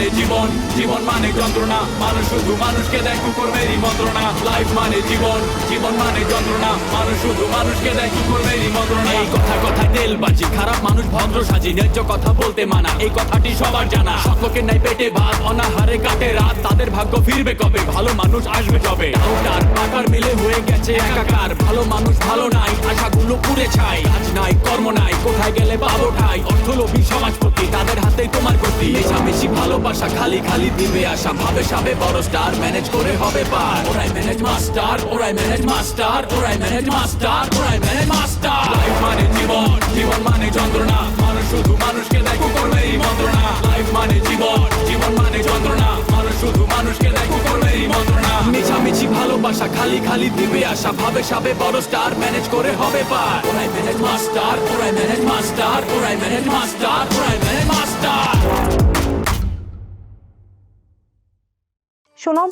মানে জীবন, জীবন মানে যন্ত্রণা, মানুষ শুধু মানুষকে দেয় কুকুরমেরই মন্ত্রণা। লাইফ মানে জীবন, জীবন মানে যন্ত্রণা, মানুষ শুধু মানুষকে দেয় কুকুরমেরই মন্ত্রণা। এই কথা কথায় তেল বাজি, খারাপ মানুষ ভদ্র সাজি, ন্যায্য কথা বলতে মানা, এই কথাটি সবার জানা। সকলকে নাই পেটে ভাত, অনাহারে কাটে রাত, তাদের ভাগ্য ফিরবে কবে, ভালো মানুষ আসবে যবে। ডাউটার পাকার মিলে হয়ে গেছে একাকার, ভালো মানুষ ভালো নাই, আশাগুলো পুড়ে ছাই। কাজ নাই কর্ম নাই, কোথায় গেলে পাবো ঠাই, অর্থলোভী সমাজপতি তাদের হাতেই তোমার গতি। মেশামেশি ভালোবাসা খালি খালি দিবে আশা, ভাবে সাবে বড় স্টার ম্যানেজ করে হবে পার। ওরাই ম্যানেজ মাস্টার, ওরাই ম্যানেজ মাস্টার, ওরাই ম্যানেজ মাস্টার, ওরাই ম্যানেজ মাস্টার। লাইফ মানে জীবন, জীবন মানে যন্ত্রণা, মানুষ শুধু মানুষকে দেয় কুকুরমেরই মন্ত্রণা। লাইফ মানে জীবন, জীবন মানে যন্ত্রণা, মানুষ শুধু মানুষকে দেয় কুকুরমেরই মন্ত্রণা। মিছামিছি ভালোবাসা খালি খালি দিবে আশা, ভাবে সাবে বড় স্টার ম্যানেজ করে হবে পার। ওরাই ম্যানেজ মাস্টার, ওরাই ম্যানেজ মাস্টার, ওরাই ম্যানেজ মাস্টার, ওরাই ম্যানেজ মাস্টার। শোনো,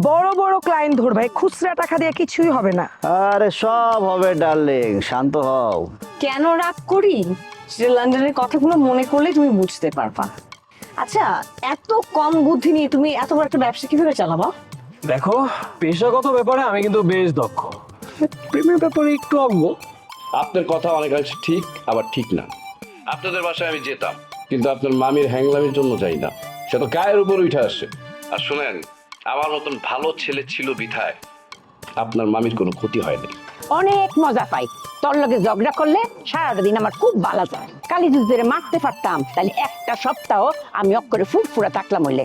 বড় বড় ক্লায়েন্ট ধরবে, খুচরা টাকা দিয়ে কিছুই হবে না। আরে সব হবে ডার্লিং, শান্ত হও। কেন রাগ করি? সেটা লন্ডনের কথাগুলো মনে করলে তুমি বুঝতে পারবা। আচ্ছা, এত কম বুদ্ধি নিয়ে তুমি এত বড় একটা ব্যবসা কিভাবে চালাবা? দেখো, পেশাগত ব্যাপারে আমি কিন্তু বেশ দক্ষ, প্রেমের ব্যাপারে একটু অজ্ঞ। আপনার কথা অনেকাংশে ঠিক, আবার ঠিক না। আপনাদের বাসায় আমি যেতাম, কিন্তু আপনার মামির হ্যাংলামির জন্য যাই না, সে তো গায়ের উপর উঠে আসে। আর শুনেন, আমার মতন ভালো ছেলে ছিল বিধায় আপনার মামির কোনো ক্ষতি হয়নি। অনেক মজা পাই তোর লগে ঝগড়া করলে, সারাটা দিন আমার খুব ভালো যায়। কালি যদি মারতে পারতাম তাহলে একটা সপ্তাহ আমি অক্ষরে ফুরফুরা থাকলাম হইলে।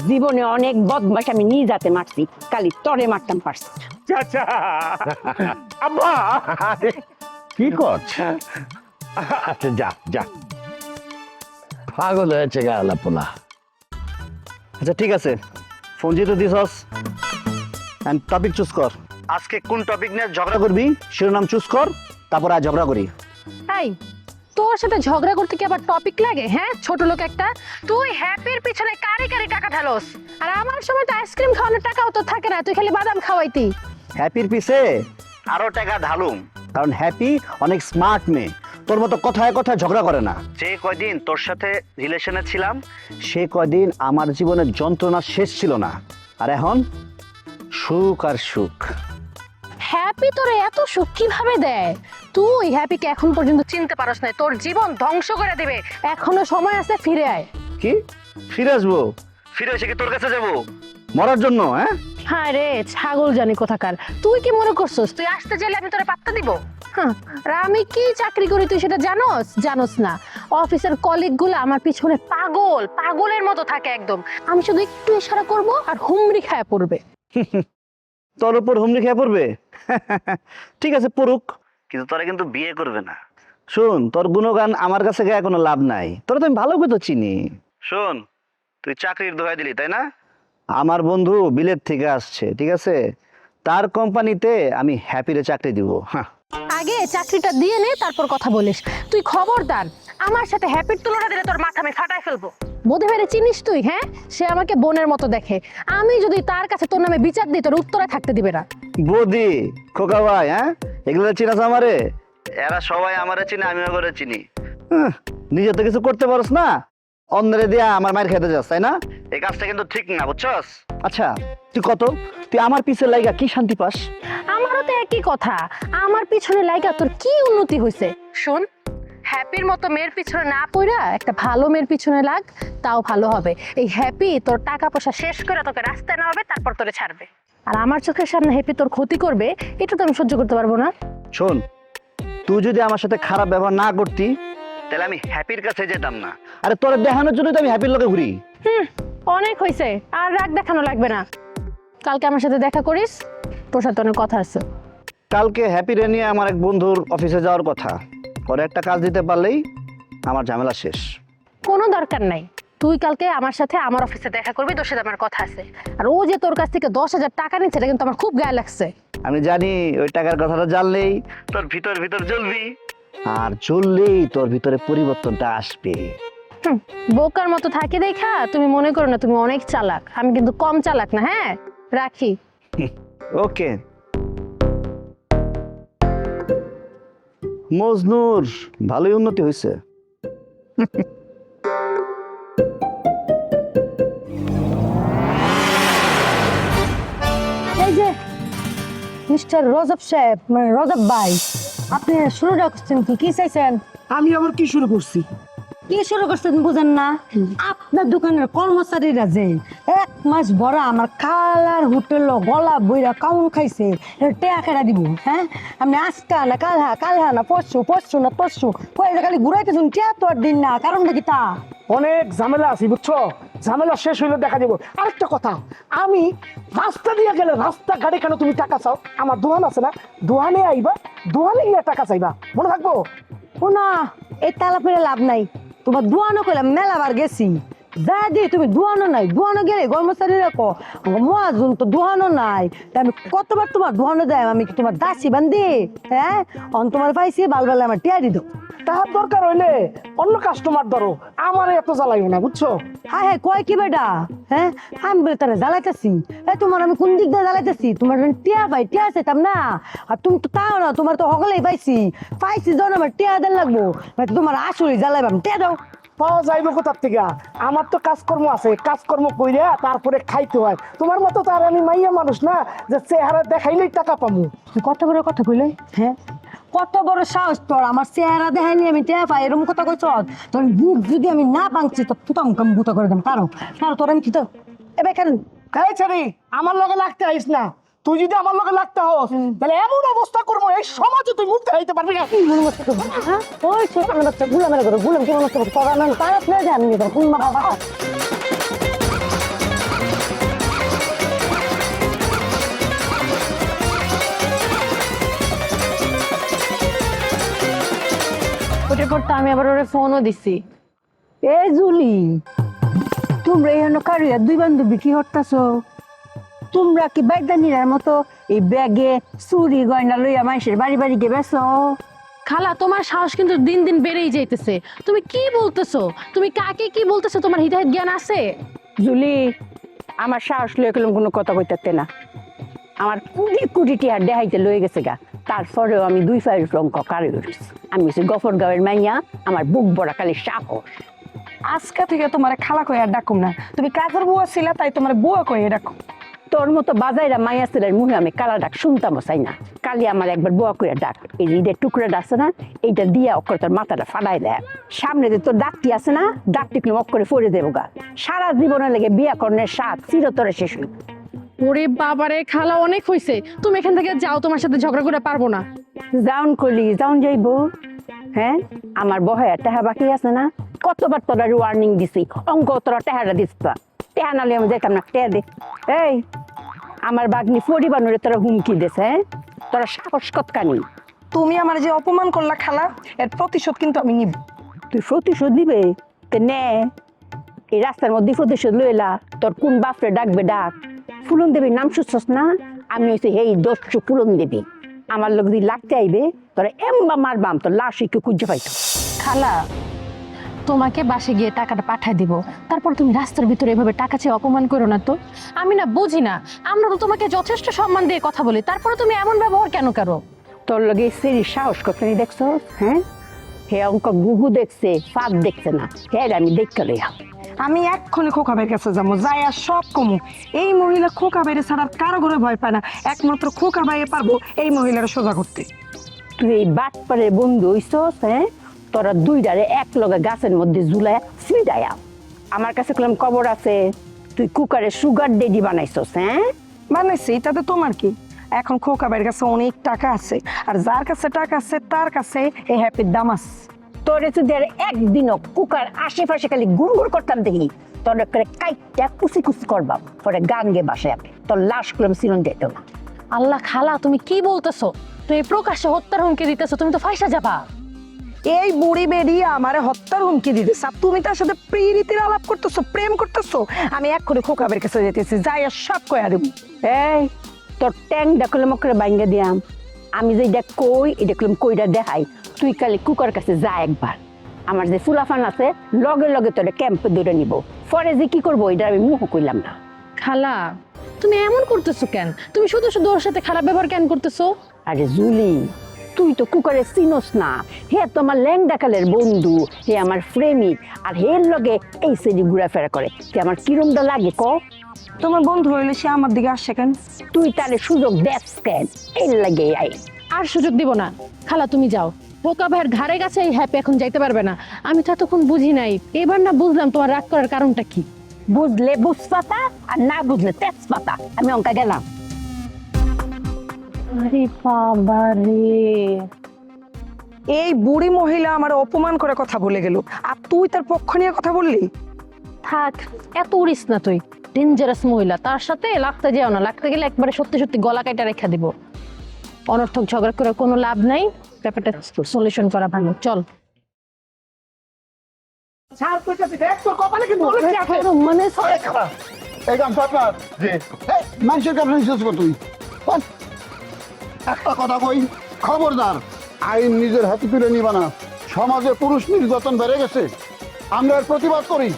জীবনে অনেক বদমাশ আমি নিয়ে যাতে মারছি, কালি তরে মারতাম পারছি। কি করছে? আচ্ছা যা যা, পাগল হয়েছে গালা পোলা। আচ্ছা ঠিক আছে, ফোন যেহেতু দিছস, টপিক চুজ কর। আজকে কোন টপিক নিয়ে ঝগড়া করবি শিরোনাম চুজ কর, তারপর আর ঝগড়া করি। এই, তোর সাথে ঝগড়া করতে কি আবার টপিক লাগে? হ্যাঁ, ছোট লোক একটা। তুই হ্যাপির পিছনে কারি কারি টাকা ঢালোস, আর আমার সময় তো আইসক্রিম খাওয়ানোর টাকাও তো থাকে না, তুই খালি বাদাম খাওয়াইতি। হ্যাপির পিছে আরো টাকা ঢালুম, কারণ হ্যাপি অনেক স্মার্ট মেয়ে, তোর মতো কথায় কথায় ঝগড়া করে না। যে কয়দিন তোর সাথে রিলেশনে ছিলাম, সে কয়দিন আমার জীবনের যন্ত্রণা শেষ ছিল না, আর এখন সুখ আর সুখ। হ্যাপি তোরে এত সুখ কিভাবে দেয়? তুই হ্যাপিকে এখন পর্যন্ত চিনতে পারস না, তোর জীবন ধ্বংস করে দিবে। এখনো সময় আছে, ফিরে আয়। কি ফিরে আসবো? ফিরে এসে কি তোর কাছে যাবো মরার জন্য? হ্যাঁ হ্যাঁ রে, ছাগল জানি কোথাকার। তুই কি মনে করছস তুই আসতে চাইলে আমি তোরে পাত্তা দিব? হ্যাঁ, আর আমি কি চাকরি করি তুই সেটা জানোস? জানোস না। অফিসের কলিগ গুলো আমার পিছনে পাগল পাগলের মতো থাকে একদম। আমি শুধু একটু ইশারা করব আর হুমড়ি খায় পড়বে। তোর উপর হুমড়ি খেয়ে পড়বে? ঠিক আছে পড়ুক, কিন্তু তোরা কিন্তু বিয়ে করবে না। শোন, তোর গুণগান আমার কাছে গায়ে কোনো লাভ নাই, তোরা তো আমি ভালো করে তো চিনি। শোন, তুই চাকরির দোহাই দিলি তাই না? আমার বন্ধু বিলেত থেকে আসছে, ঠিক আছে, তার কোম্পানিতে আমি হ্যাপিরে চাকরি দিব। হ্যাঁ, আগে চাকরিটা দিয়ে নে, তারপর কথা বলিস। তুই খবরদার আমার সাথে হ্যাপির তুলনা দিলে তোর মাথা আমি ফাটায় ফেলবো। বোধে ফেরে চিনিস তুই? হ্যাঁ, সে আমাকে বোনের মতো দেখে। আমি যদি তার কাছে তোর নামে বিচার দিই, তোর উত্তরে থাকতে দিবে না। বৌদি, খোকা ভাই, হ্যাঁ এগুলো চিনাস আমারে? এরা সবাই আমারে চিনে, আমিও করে চিনি। নিজে তো কিছু করতে পারস না, অন্যরে দিয়া আমার মায়ের খেতে যাস, তাই না? এই কাজটা কিন্তু ঠিক না, বুঝছস? আচ্ছা তুই কত, তুই আমার পিছের লাইগা কি শান্তি পাস? আমারও তো একই কথা, আমার পিছনে লাইগা তোর কি উন্নতি হয়েছে? শোন, হ্যাপির মতো মেয়ের পিছনে না পড়া একটা ভালো মেয়ের পিছনে লাগ, তাও ভালো হবে। এই হ্যাপি তোর টাকা পয়সা শেষ করে তোকে রাস্তায় নামাবে, তারপর তোরে ছাড়বে। আর আমার চোখের সামনে হ্যাপি তোর ক্ষতি করবে, এটা তো আমি সহ্য করতে পারবো না। শোন, তুই যদি আমার সাথে খারাপ ব্যবহার না করতি, তাহলে আমি হ্যাপির কাছে যেতাম না। আরে তোর দেখানোর জন্য তো আমি হ্যাপির লোকে ঘুরি। অনেক হয়েছে, আর রাগ দেখানো লাগবে না। কালকে আমার সাথে দেখা করিস, তোর সাথে অনেক কথা আছে। কালকে হ্যাপিরে নিয়ে আমার এক বন্ধুর অফিসে যাওয়ার কথা, পরে একটা কাজ দিতে পারলেই আমার ঝামেলা শেষ। কোনো দরকার নাই, তুই কালকে আমার সাথে আমার অফিসে দেখা করবি, তোর সাথে আমার কথা আছে। আর ও যে তোর কাছ থেকে 10,000 টাকা নিচ্ছে, এটা কিন্তু আমার খুব গায়ে লাগছে। আমি জানি ওই টাকার কথাটা জানলেই তোর ভিতর ভিতর জ্বলবি, আর জ্বললেই তোর ভিতরে পরিবর্তনটা আসবে। বোকার মতো থাকি দেখা তুমি মনে করো না তুমি অনেক চালাক, আমি কিন্তু কম চালাক না। হ্যাঁ, রাখি। ওকে। মজনুর ভালোই উন্নতি হয়েছে। মিস্টার রজব সাহেব মানে রজব ভাই, আপনি শুরুটা করছেন কি চাইছেন? আমি আবার কি শুরু করছি? কি শুরু করছেন বুঝেন না? আপনার দোকানের কর্মচারীরা যে 1 মাস বড় আমার কালার হোটেল গলা বইরা কাউন খাইছে, টেয়া কেডা দিব? হ্যাঁ, আপনি আজকা না কালহা না পরশু না তরশু কয়ে খালি ঘুরাইতেছেন, টেয়া তো আর দিন না, কারণটা কি তা? অনেক ঝামেলা আছে বুঝছো, ঝামেলা শেষ হইলে দেখা যাবো। আরেকটা কথা, আমি রাস্তা দিয়ে গেলে রাস্তা ঘাটে কেন তুমি টাকা চাও? আমার দোকান আছে না, দোকানে আইবা, দোকানে গিয়ে টাকা চাইবা, মনে থাকবো? ও না, এই তালা ফেলে লাভ নাই। তোমার দোয়ানো কইলাম মেলাবার গেছি, যা দিয়ে তুমি দোয়ানো নাই, দোয়ানো গেলে কর্মচারীরা মহাজন তো দোয়ানো নাই, তা আমি কতবার তোমার দোয়ানো যায়, আমি কি তোমার দাসী বান্ধি? হ্যাঁ, অন তোমার পাইছি বালবালে আমার টিয়া দিত। তাহার দরকার হইলে অন্য কাস্টমার ধরো, আমার এত জ্বালাইও না বুঝছো। হ্যাঁ হ্যাঁ, কয় কি বেটা? হ্যাঁ, আমি বলে তারা জ্বালাইতেছি, তোমার আমি কোন দিক দিয়ে জ্বালাইতেছি? তোমার টিয়া পাই, টিয়া চাইতাম না, আর তুমি তো তাও না, তোমার তো হগলেই পাইছি যখন আমার টিয়া দেন লাগবো, তোমার আসলে জ্বালাইবাম, টিয়া দাও। পাওয়া যাইব কোথার থেকে? আমার তো কাজকর্ম আছে, কাজকর্ম কইরা তারপরে খাইতে হয়। তোমার মতো তো আর আমি মাইয়া মানুষ না যে চেহারা দেখাইলেই টাকা পামু। তুই কত বড় কথা কইলে? হ্যাঁ, কত বড় সাহস তোর, আমার চেহারা দেখাইনি আমি টিয়া পাই এরকম কথা কইছ? তোর বুক যদি আমি না ভাঙছি তো পুতাম কাম বুতা করে দেন, কারো তোর আমি কি তো এবার কেন? এই ছেড়ি, আমার লগে লাগতে আইস না। তুই যদি আমার লগে লাগতে হোস তাহলে এমন অবস্থা করবো এই সমাজে তুই মুখ দেখাইতে পারবি না। হ্যাঁ, ওই ছোটানো বাচ্চা গুলামের করে গুলাম কি মনে করবো? তোরা না তার আপনার জানি কোন মা বাবা। ওটার পর তো আমি আবার ওরে ফোনও দিছি। এই জুলি, তোমরা এখানে কারিয়া দুই বান্ধবী কি হরতাছো? তোমরা কি বাইদানিরার মতো এই ব্যাগে চুরি গয়না লইয়া মানুষের বাড়ি বাড়ি গিয়ে বেছো? খালা, তোমার সাহস কিন্তু দিন দিন বেড়েই যাইতেছে। তুমি কি বলতেছো? তুমি কাকে কি বলতেছো? তোমার হৃদয়ের জ্ঞান আছে? জুলি, আমার সাহস লয়ে গেলাম কোনো কথা কইতে না। আমার কুড়ি টিয়ার দেখাইতে লয়ে গেছে গা, তারপরেও আমি 2 পায়ের রঙ্ক কারে উঠেছি। আমি হচ্ছে গফর গাঁয়ের মাইয়া, আমার বুক বড়া খালি সাহস। আজকে থেকে তোমার খালা কইয়া ডাকুম না, তুমি কাজের বুয়া ছিলা তাই তোমার বুয়া কইয়া ডাকুম। তোর মতো বাজাইরা মাইয়া ছেলের মুখে আমি কালা ডাক শুনতাম চাই না। কালি আমার একবার বোয়া করে ডাক, এই যে ঈদের টুকরাটা আছে না, এইটা দিয়া অক্ষরে তোর মাথাটা ফাটাই দেয়। সামনে যে তোর ডাকটি আছে না, ডাকটি অক্ষরে ফরে দেবো গা। সারা জীবনে লেগে বিয়া কর্ণের স্বাদ চিরতরে শেষ হইল। ওরে বাবারে খালা, অনেক হইছে, তুমি এখান থেকে যাও, তোমার সাথে ঝগড়া করে পারবো না। যাউন কলি যাউন যাইবো। হ্যাঁ, আমার বহায়া টেহা বাকি আছে না, কতবার তোরা ওয়ার্নিং দিছি, অঙ্ক তোরা টেহাটা দিস, টেহা নালে আমি যেতাম না, টেহা দে। এই আমার বাগনি পরিবারে তোরা হুমকি দিস, হ্যাঁ, তোরা সাহস কতখানি? তুমি আমার যে অপমান করলা খালা, এর প্রতিশোধ কিন্তু আমি নিব। তুই প্রতিশোধ দিবে তে নে, এই রাস্তার মধ্যে প্রতিশোধ লইলা, তোর কোন বাপরে ডাকবে ডাক। ফুলন দেবী নাম শুনছস না? আমি হইছি এই দস্যু ফুলন দেবী। আমার লোক যদি লাগতে আইবে তোরা এমবা মারবাম, তোর লাশ একটু খুঁজে পাইতো। খালা, তোমাকে বাসে গিয়ে টাকাটা পাঠায় দিব, তারপর তুমি রাস্তার ভিতরে এভাবে টাকা চেয়ে অপমান করো না তো। আমি না বুঝি না, আমরা তো তোমাকে যথেষ্ট সম্মান দিয়ে কথা বলি, তারপরে তুমি এমন ব্যবহার কেন করো? তোর লগে সেরি সাহস কতখানি দেখছো? হ্যাঁ, হে অঙ্ক গুগু দেখছে, ফাঁদ দেখছে না, হ্যাঁ আমি দেখতে লইয়া। আমি এক্ষুনি খোকা ভাইয়ের কাছে যাবো, যাই আর সব কমু। এই মহিলা খোকা ভাইয়ের ছাড়া কারো ঘরে ভয় পায় না, একমাত্র খোকা ভাইয়ে পারবো এই মহিলার সোজা করতে। তুই এই বাটপাড়ের বন্ধু হইছস, হ্যাঁ, তোরা দুইটারে এক লগে গাছের মধ্যে ঝুলায় সিডায়া। আমার কাছে কলম খবর আছে, তুই কুকারে সুগার ডেডি বানাইছস। হ্যাঁ, বানাইছি, তাতে তোমার কি? এখন খোকা ভাইয়ের কাছে অনেক টাকা আছে, আর যার কাছে টাকা আছে তার কাছে এই হ্যাপির দাম আছে। তোরে যদি আর একদিনও কুকার আশেপাশে খালি গুড়গুড় করতাম দেখি, তোর করে কাইটা কুচি কুচি করবাম, পরে গাঙ্গে বাসায় তোর লাশ কলম সিলন যেত না। আল্লাহ খালা, তুমি কি বলতেছো? তুমি প্রকাশ্যে হত্যার হুমকি দিতেছো, তুমি তো ফাঁসা যাবা। এই বুড়ি বেরিয়ে আমারে হত্যার হুমকি দিতেছে, আর তুমি তার সাথে প্রীতির আলাপ করতেছো, প্রেম করতেছো। আমি এক্ষুনি খোকা ভাইয়ের কাছে যেতেছি, যাই আর সব কয়া দেবো। এই তোর ট্যাং ডাকলে মকরে বাইঙ্গা দিয়াম। আমি যে এটা কই, এটা কলম কইটা দেখাই, তুই কালি কুকার কাছে যা একবার। আমার যে ফুলাফান আছে লগে লগে তোরে ক্যাম্পে দৌড়ে নিব, পরে যে কি করবো এটা আমি মুখ কইলাম না। খালা, তুমি এমন করতেছো কেন? তুমি শুধু শুধু ওর সাথে খারাপ ব্যবহার কেন করতেছো? আরে জুলি, তুই তো কুকারে চিনোস না, হে তো আমার ল্যাংডা কালের বন্ধু, হে আমার প্রেমিক, আর হের লগে এই সেরি ঘুরাফেরা করে। তে আমার কিরমটা লাগে ক? তোমার বন্ধু হইলে সে আমার দিকে আসছে কেন? তুই তাহলে সুযোগ দেখ কেন, এই লাগে আই। আর সুযোগ দিব না, খালা তুমি যাও। পোকা ভাইয়ের ঘাড়ে গেছে, এই হ্যাপি এখন যাইতে পারবে না। আমি তো এতক্ষণ বুঝি নাই, এবার না বুঝলাম তোমার রাগ করার কারণটা কি। বুঝলে বুঝপাতা আর না বুঝলে তেজপাতা। আমি অঙ্কা গেলাম। আরে বাবা রে, এই বুড়ি মহিলা আমার অপমান করে কথা বলে গেল, আর তুই তার পক্ষ নিয়ে কথা বললি? থাক, এত উড়িস না তুই। ডেঞ্জারাস মহিলা, তার সাথে লাগতে যাও না। লাগতে গেলে একবারে সত্যি সত্যি গলা কাটা রেখা দিব। অনর্থক ঝগড়া করে কোনো লাভ নাই, ব্যাপারটা সলিউশন করা ভালো। চল। স্যার কইতাছি দেখ তোর কপালে কিন্তু বলে কি আছে মানে এই গামছা আপনার জি মানুষের কাছে বিশ্বাস কর তুই বল। একটা কথা কই, খবরদার আইন নিজের হাতে তুলে নিবা না। সমাজে পুরুষ নির্যাতন বেড়ে গেছে, আমরা এর প্রতিবাদ করি,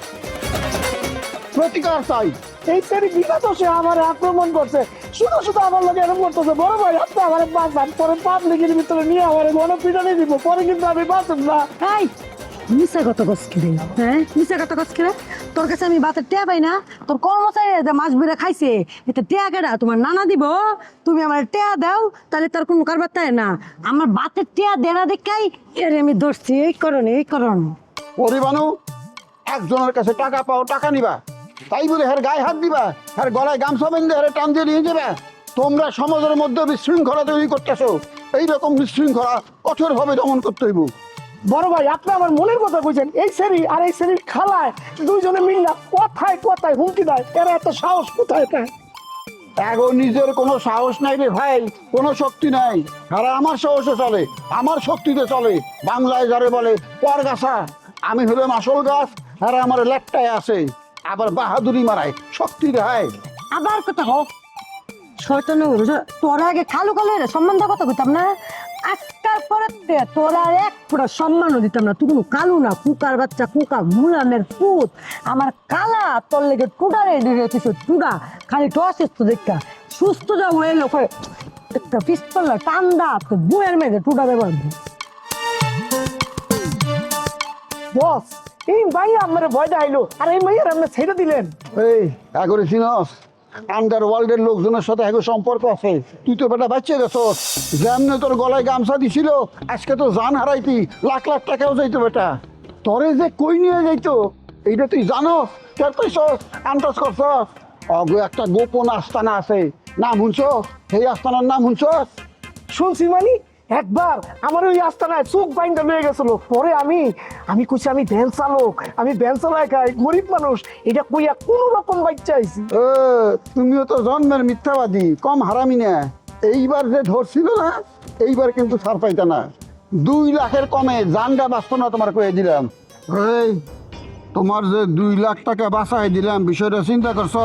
প্রতিকার চাই। এই সেরি বিগত সে আমার আক্রমণ করছে, শুধু শুধু আমার লোক এরকম করতেছে। বড় ভাই আপনি আমার বাঁচান, পরে পাবলিকের ভিতরে নিয়ে আমার গণপিটনে দিব, পরে কিন্তু আমি বাঁচব না। এই মিশা কত কস কিরে? হ্যাঁ মিশা কত কস কিরে? তোর কাছে আমি বাতের টেয়া পাই না? তোর কর্মচারী মাছ বেড়ে খাইছে, এটা টেয়া কেডা? তোমার নানা দিব? তুমি আমার টেয়া দাও, তাহলে তার কোনো কারবার তাই না। আমার বাতের টেয়া দেনা দেখাই এর আমি ধরছি। এই করণ এই করণ পরিবানু একজনের কাছে টাকা পাও, টাকা নিবা, তাই বলে হের গায়ে হাত দিবা, হের গলায় গামছা বেঁধে হের টান দিয়ে নিয়ে যাবে। তোমরা সমাজের মধ্যে বিশৃঙ্খলা তৈরি করতেছো, এইরকম বিশৃঙ্খলা কঠোরভাবে দমন করতে হইব। বড় ভাই আপনি আমার মনের কথা কইছেন। এই সেরি আর এই সেরির খালায় দুইজনে মিললা কথায় কথায় হুমকি দেয়, এরা এত সাহস কোথায় পায়? এগো নিজের কোনো সাহস নাই রে ভাই, কোনো শক্তি নাই। আর আমার সাহসে চলে, আমার শক্তিতে চলে। বাংলায় যারে বলে পরগাছা, আমি হলাম আসল গাছ, আর আমার লেকটায় আছে। আবার বাহাদুরি মারায়, শক্তি দেয়। আবার কথা হোক শয়তান। তোরা আগে খালু কালো সম্মান দেওয়ার কথা কইতাম না, আজকাল পরে তোরা এক পুরো সম্মানও দিতাম না। তুই কোনো কালু না, কুকার বাচ্চা, কুকা গুলামের পুত। আমার কালা তোর লেগে টুডারে দিয়েছিস, টুডা খালি টসিস তো দেখা সুস্থ যাবো। এই লোক একটা পিস্তল টান্দা তো বইয়ের মেয়েদের টুডা ব্যবহার। বস এই ভাই আমার ভয় দেখাইলো, আর এই মাইয়ার আপনি ছেড়ে দিলেন। এই এগরে চিনস, আন্ডার ওয়ার্ল্ডের লোকজনের সাথে এগো সম্পর্ক আছে। তুই তো বেটা বাচ্চা গেছস, যেমনে তোর গলায় গামছা দিছিল, আজকে তো জান হারাইতি, লাখ লাখ টাকাও যাইতো বেটা। তোরে যে কই নিয়ে যাইতো এইটা তুই জানোস? কেন কইছস, আন্দাজ করছস? অগো একটা গোপন আস্তানা আছে, নাম শুনছস? সেই আস্তানার নাম শুনছস? শুনছি মানে একবার আমার ওই আস্তানায় চোখ বাইন্দা লয়ে গেছিল। পরে আমি কইছি আমি ভ্যান চালক, আমি ভ্যান চালাই খাই, গরিব মানুষ, এটা কইয়া কোন রকম বাচ্চা আইছি। তুমিও তো জন্মের মিথ্যাবাদী, কম হারামি না। এইবার যে ধরছিল না, এইবার কিন্তু ছাড় পাইতা না। 2 লাখের কমে জানটা বাঁচত না, তোমার কয়ে দিলাম। এই তোমার যে 2 লাখ টাকা বাঁচাই দিলাম, বিষয়টা চিন্তা করছো?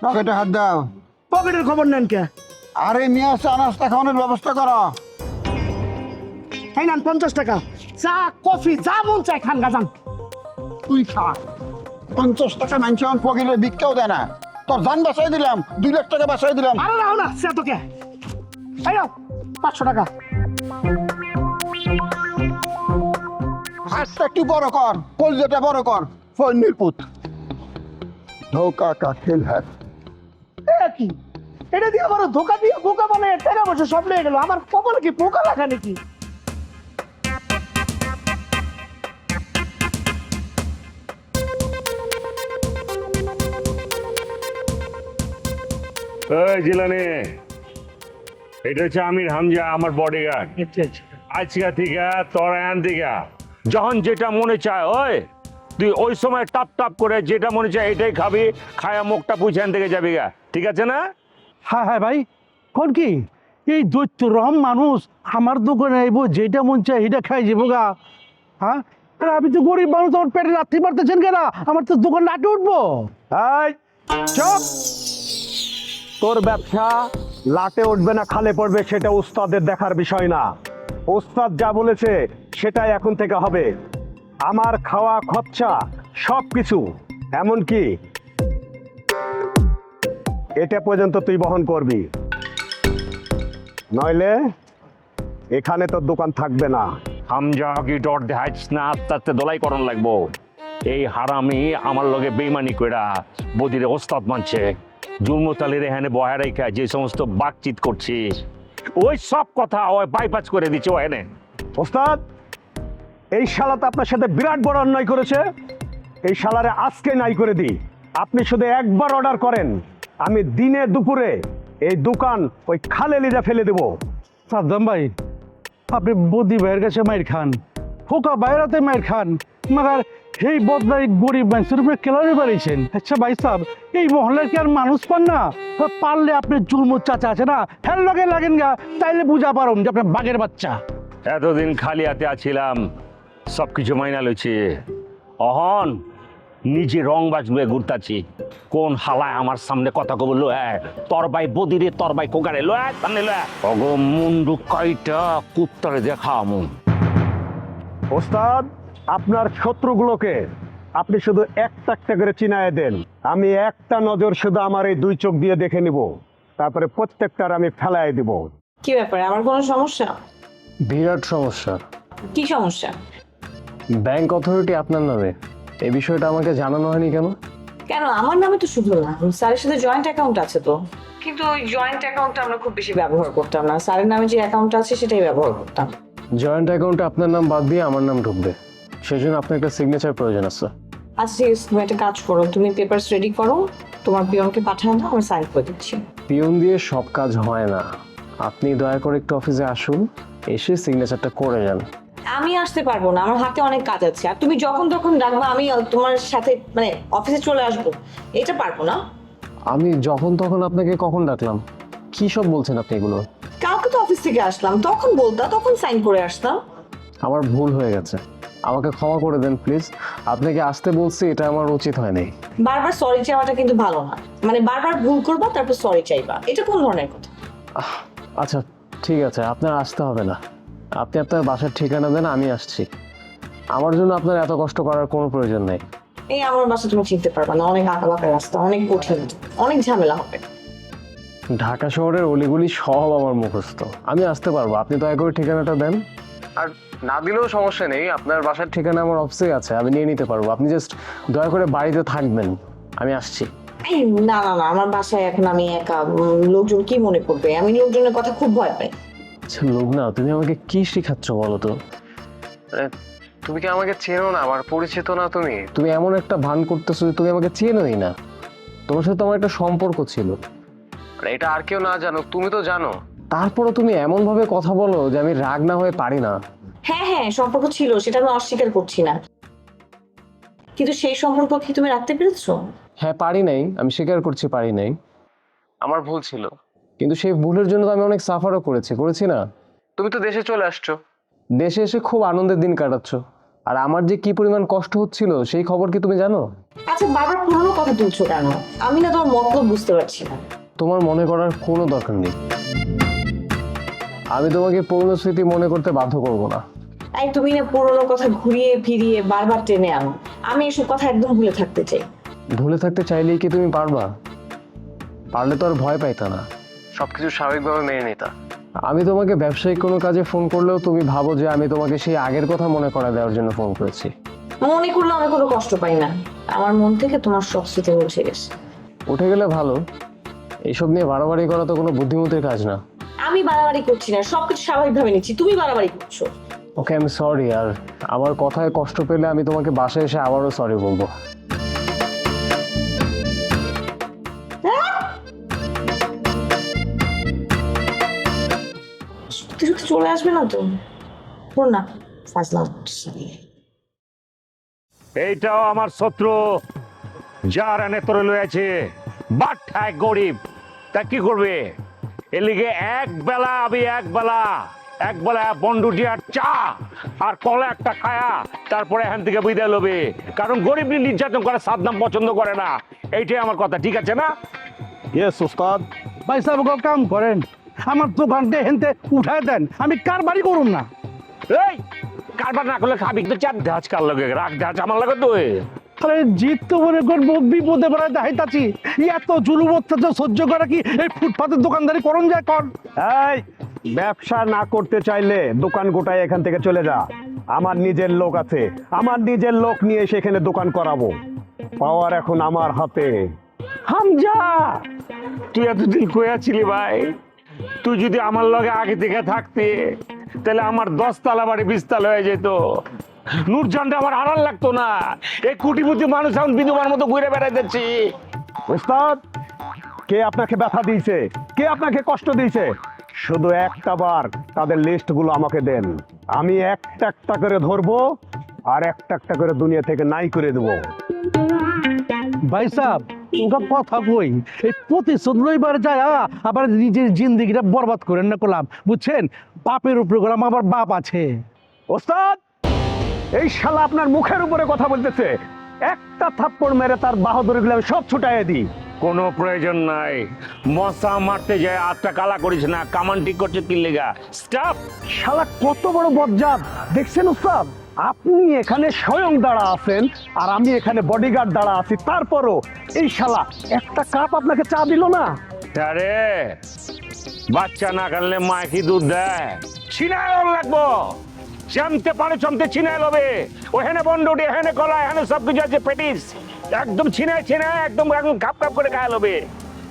পকেটে হাত দাও। পকেটের খবর নেন কে? আরে মিয়া চা নাস্তা খাওয়ানোর ব্যবস্থা করো। তাই না 50 টাকা চা কফি যা মন চাই খান গাজান। তুই খা, 50 টাকা মানছে আমার পকেটে ভিক্ষাও দেয় না। তোর জান বাঁচাই দিলাম, 2 লাখ টাকা বাঁচাই দিলাম। আরে রাও না সে তোকে, এই নাও 500 টাকা। হাতটা একটু বড় কর, কলজাটা বড় কর, ফৈনির পুত। ধোকা কা খেল হ্যাঁ। এ কি, এটা দিয়ে আমার ধোকা দিয়ে বোকা বানায় টাকা পয়সা সব নিয়ে গেল। আমার কপালে কি পোকা লাগা নাকি? এই জিলানি, এটা হচ্ছে আমির হামজা, আমার বডিগার্ড। আজকে থেকে তোর এখান থেকে যখন যেটা মনে চায় ওই তুই ওই সময় টাপ টাপ করে যেটা মনে চায় এটাই খাবি, খায়া মুখটা পুছান থেকে যাবি গা, ঠিক আছে না? হ্যাঁ হ্যাঁ ভাই, কোন কি এই দৈত্য রহম মানুষ আমার দোকানে আইব, যেটা মন চায় এটা খাই যাবো গা? হ্যাঁ আমি তো গরিব মানুষ, আমার পেটে রাত্রি পারতেছেন কেন? আমার তো দোকান নাটে উঠবো। এই চুপ! তোর ব্যবসা লাটে উঠবে না খালে পড়বে সেটা উস্তাদের দেখার বিষয় না। উস্তাদ যা বলেছে সেটাই এখন থেকে হবে। আমার খাওয়া খরচা সব কিছু, এমনকি এটা পর্যন্ত তুই বহন করবি, নইলে এখানে তোর দোকান থাকবে না। হামজা কি ডর দেখাইছ না, আস্তে আস্তে দোলাই করণ লাগবো। এই হারামি আমার লগে বেইমানি কইরা বদিরে ওস্তাদ মানছে, জুলমতালির এখানে বয়া রেখা যে সমস্ত বাকচিত করছিস ওই সব কথা ওই বাইপাস করে দিচ্ছে ও এনে। ওস্তাদ, এই শালা তো আপনার সাথে বিরাট বড় অন্যায় করেছে। এই শালারে আজকে নাই করে দিই। আপনি শুধু একবার অর্ডার করেন, আমি দিনে দুপুরে এই দোকান ওই খালে লিজা ফেলে দেবো। সাদ্দাম ভাই, আপনি বদি ভাইয়ের কাছে মাইর খান, ফোকা বাইরাতে মাইর খান, মাগার এই বদলাই গরিব মানুষের উপরে কেলারে বাড়িয়েছেন। আচ্ছা ভাই সাহেব, এই মহল্লার কি আর মানুষ পান না? পারলে আপনি জুলমুর চাচা আছে না, হ্যাঁ লগে লাগেন গা, তাইলে বুঝা পারুন যে আপনার বাঘের বাচ্চা। এতদিন খালি হাতে আছিলাম, সবকিছু মাইনা লইছি, অহন নিজে রং বাজবে ঘুরতাছি। কোন হালায় আমার সামনে কথা কব লো, তোর ভাই বদিরে তোর ভাই কোকারে লো, সামনে লো অগো মুন্ডু কয়টা কুত্তারে দেখা মন। ওস্তাদ, আপনার শত্রুগুলোকে আপনি শুধু একটা একটা করে চিনায় দেন। আমি একটা নজর শুধু আমার এই দুই চোখ দিয়ে দেখে নিব, তারপরে প্রত্যেকটার আমি ফেলায় দিব। কি ব্যাপারে, আমার কোনো সমস্যা? বিরাট সমস্যা। কি সমস্যা? ব্যাংক অথরিটি আপনার নামে, এই বিষয়টা আমাকে জানানো হয়নি কেন? কেন, আমার নামে তো শুধু না, স্যারের সাথে জয়েন্ট অ্যাকাউন্ট আছে তো। কিন্তু ওই জয়েন্ট অ্যাকাউন্টটা আমরা খুব বেশি ব্যবহার করতাম না, স্যারের নামে যে অ্যাকাউন্ট আছে সেটাই ব্যবহার করতাম। জয়েন্ট অ্যাকাউন্টে আপনার নাম বাদ দিয়ে আমার নাম ঢুকবে, সেজন্য আপনার একটা সিগনেচার প্রয়োজন আছে। আচ্ছা ঠিক আছে, তুমি একটা কাজ করো, তুমি পেপারস রেডি করো, তোমার পিয়নকে পাঠানো দাও, আমি সাইন করে দিচ্ছি। পিয়ন দিয়ে সব কাজ হয় না, আপনি দয়া করে একটু অফিসে আসুন, এসে সিগনেচারটা করে যান। আমি আসতে পারবো না, আমার হাতে অনেক কাজ আছে, আর তুমি যখন তখন ডাকবা আমি তোমার সাথে মানে অফিসে চলে আসবো, এটা পারবো না। আমি যখন তখন আপনাকে কখন ডাকলাম? কি সব বলছেন আপনি এগুলো? কালকে তো অফিস থেকে আসলাম, তখন বলতা, তখন সাইন করে আসতাম। আমার ভুল হয়ে গেছে, আমাকে ক্ষমা করে দেন প্লিজ। আপনাকে আসতে বলছি, এটা আমার উচিত হয়নি। বারবার সরি চাওয়াটা কিন্তু ভালো না, মানে বারবার ভুল করবা তারপর সরি চাইবা, এটা কোন ধরনের কথা? আচ্ছা ঠিক আছে, আপনার আসতে হবে না, আপনি আপনার বাসার ঠিকানা দেন, আমি আসছি। আমার জন্য আপনার এত কষ্ট করার কোনো প্রয়োজন নেই। এই আমার বাসা তুমি চিনতে পারবা না, অনেক আঁকাবাঁকা রাস্তা, অনেক কঠিন, অনেক ঝামেলা হবে। ঢাকা শহরের অলিগুলি সব আমার মুখস্থ, আমি আসতে পারবো, আপনি দয়া করে ঠিকানাটা দেন। আর না দিলেও সমস্যা নেই, আপনার বাসার ঠিকানা আমার অফিসে আছে, আমি নিয়ে নিতে পারবো, আপনি জাস্ট দয়া করে বাড়িতে থাকবেন, আমি আসছি। এই না না না, আমার বাসায় এখন আমি একা, লোকজন কি মনে করবে, আমি লোকজনের কথা খুব ভয় পাই। আচ্ছা লোক না, তুমি আমাকে কি শিখাচ্ছ বলো তো? তুমি কি আমাকে চেনো না, আমার পরিচিত না তুমি? তুমি এমন একটা ভান করতেছো যে তুমি আমাকে চেনোই না। তোমার সাথে আমার একটা সম্পর্ক ছিল, এটা আর কেউ না জানো, তুমি তো জানো, তারপরও তুমি এমন ভাবে কথা বলো যে আমি রাগ না হয়ে পারি না। হ্যাঁ হ্যাঁ সম্পর্ক ছিল, সেটা আমি অস্বীকার করছি না, কিন্তু সেই সম্পর্ক কি তুমি রাখতে পেরেছো? হ্যাঁ পারি নাই, আমি স্বীকার করছি পারি নাই, আমার ভুল ছিল, কিন্তু সেই ভুলের জন্য তো আমি অনেক সাফারও করেছি না? তুমি তো দেশে চলে আসছো, দেশে এসে খুব আনন্দের দিন কাটাচ্ছ, আর আমার যে কি পরিমাণ কষ্ট হচ্ছিল সেই খবর কি তুমি জানো? আচ্ছা বারবার পুরনো কথা তুলছো কেন? আমি না তোমার মতলব বুঝতে পারছি না। তোমার মনে করার কোনো দরকার নেই, আমি তোমাকে পুরনো স্মৃতি মনে করতে বাধ্য করব না। এই তুমি না পুরনো কথা ঘুরিয়ে ফিরিয়ে বারবার টেনে আনো, আমি এসব কথা একদম ভুলে থাকতে চাই। ভুলে থাকতে চাইলেই কি তুমি পারবা? পারলে তো আর ভয় পাইতা না, সবকিছু স্বাভাবিকভাবে মেনে নিতা। আমি তোমাকে ব্যবসায়িক কোনো কাজে ফোন করলেও তুমি ভাবো যে আমি তোমাকে সেই আগের কথা মনে করা দেওয়ার জন্য ফোন করেছি। মনে করলে আমি কোনো কষ্ট পাই না, আমার মন থেকে তোমার সব স্মৃতি মুছে গেছে। উঠে গেলে ভালো, এইসব নিয়ে বাড়াবাড়ি করা তো কোনো বুদ্ধিমতের কাজ না। আমি বাড়াবাড়ি করছি না, সবকিছু স্বাভাবিকভাবে নিচ্ছি, তুমি বাড়াবাড়ি করছো। ওকে আমি সরি, আর আমার কথায় কষ্ট পেলে আমি তোমাকে বাসায় এসে আবারও সরি বলবো। চলে আসবে না তো? না ফাজলাম। এইটাও আমার শত্রু, যার এনে তোরে লয়েছে বাট্টায় গরিব, তা কি করবে? এর লিগে একবেলা বন্ডুটি আর চা আর কলা একটা খায়া তারপরে এখান থেকে বিদায় লবে, কারণ গরিব নির্যাতন করে সাদ্দাম পছন্দ করে না। এইটাই আমার কথা, ঠিক আছে না? ইয়েস ওস্তাদ। ভাই সাহেব কাম করেন, আমার দোকানটা হেনতে উঠায় দেন, আমি কার বাড়ি করুন না। এই কারবার না করলে খাবি তো চার ধাজ কার লগে, রাগ ধাজ আমার লাগে তো। আরে জিত তো মনে করবো বিপদে বেড়ায় দেখাইতাছি, এত জুলুম অত্যাচার সহ্য করা কি এই ফুটপাতের দোকানদারি করন যায়? কর। এই ব্যবসা না করতে চাইলে দোকান গোটায় এখান থেকে চলে যা, আমার নিজের লোক আছে, আমার নিজের লোক নিয়ে সেখানে দোকান করাবো। পাওয়ার এখন আমার হাতে। হামজা, তুই এতদিন কইয়া ছিলি ভাই? তুই যদি আমার লগে আগে থেকে থাকতে তাহলে আমার 10 তালা বাড়ি 20 তালা হয়ে যেত। নূরজানটা আমার আড়াল লাগতো না। এই কোটিপতি মানুষ এখন বিধবার মতো ঘুরে বেড়াইতেছি। ওস্তাদ, কে আপনাকে ব্যথা দিয়েছে, কে আপনাকে কষ্ট দিয়েছে, শুধু একটা বার তাদের লিস্টগুলো আমাকে দেন। আমি একটা একটা করে ধরবো আর একটা একটা করে দুনিয়া থেকে নাই করে দেবো। ভাই সাহেব ওটা কথা কই, এই প্রতিশোধ লইবার যায় আবার নিজের জিন্দিগিটা বরবাদ করেন না করলাম, বুঝছেন? বাপের উপরে করলাম, আবার বাপ আছে। ওস্তাদ, এই শালা আপনার মুখের উপরে কথা বলতেছে। একটা থাপ্পড় মেরে তার বাহাদুরি গুলো আমি সব ছুটাইয়ে দিই। কোনো প্রয়োজন নাই। মশা মারতে যায় আটটা কালা করিস না। কামান ঠিক করছে কি লেগা? স্টপ! শালা কত বড় বজ্জাত দেখছেন ওস্তাদ? আপনি এখানে স্বয়ং দাঁড়া আছেন আর আমি এখানে বডিগার্ড দাঁড়া আছি, তারপরও এই শালা একটা কাপ আপনাকে চা দিল না। আরে বাচ্চা না কানলে মা কি দুধ দেয়? ছিনায় লাগবো, জানতে পারে চমতে ছিনায় লবে। ওখানে বন্ডুটি, এখানে কলা, এখানে সবকিছু আছে পেটিস। একদম ছিনায় ছিনায় একদম কাপ কাপ করে খায় লবে।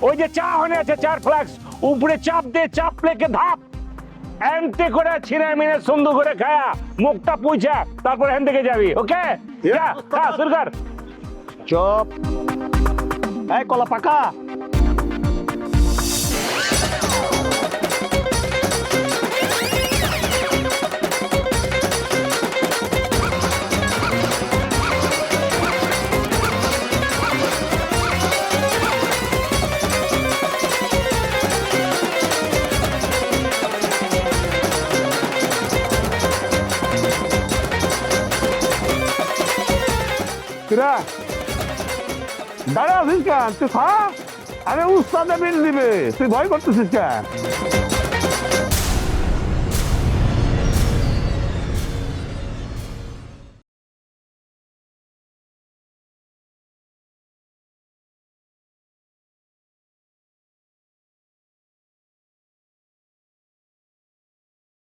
ওই যে চা হনে আছে 4 ফ্লাক্স, উপরে চাপ দে, চাপ লেকে ধাপ এনতে করে ছিনায় মিনে সুন্দর করে খায়া মুখটা পুইছা তারপর এখান থেকে যাবি। ওকে, যা খা শুরু কর। চপ, এই কলা পাকা। দাঁড়া আছিস কেন? তুই খা, আরে উস্তাদে বিল দিবে, তুই ভয় করতেছিস কেন?